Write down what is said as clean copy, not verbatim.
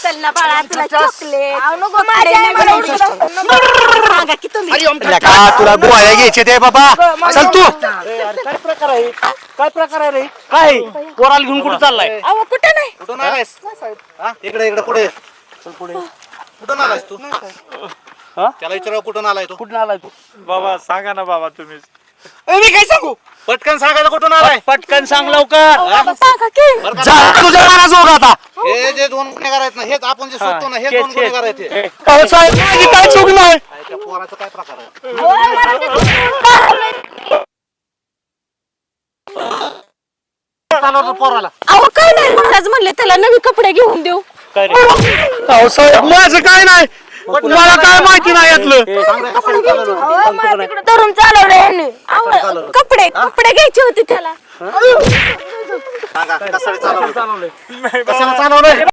चल ना बाळा तुला चॉकलेट सांगा की तुम्ही का तुला गोळ्या घ्यायचे ते बाबा चल तू काय प्रकार आहे काय प्रकार आहे रे काय पोराला घेऊन कुठे चाललाय अहो कुठं नाही कुठून आलायस इकडे इकडे पुढे कुठून आलायस तू त्याला विचारावं कुठून आलाय तू कुठून आलाय तू बाबा सांगा ना बाबा तुम्ही मी काय सांगू पटकन सांगायचं कुठून आलाय पटकन सांग लवकर सांगा की बरं का? जा तुझ्या मनाजोग आता हे जे दोन गुन्हेगार आहेत ना हेच आपण जे शोधतो ना हे दोन गुन्हेगार आहेत हे. अहो, साहेब माझी काय चूक नाही त्या पोराचा काय प्रकार आहे चालवतो पोराला अहो काय नाही महाराज म्हणले त्याला नवी कपडे घेऊन देऊ काय रे अहो साहेब माझं काय नाही मला काय माहिती नाही यातलं अहो मला तिकडे धरून चालवलं यांनी अहो, कपडे घ्यायचे होते त्याला सांगा कशाला चालवलं चालवलंय कशाला चालवलंय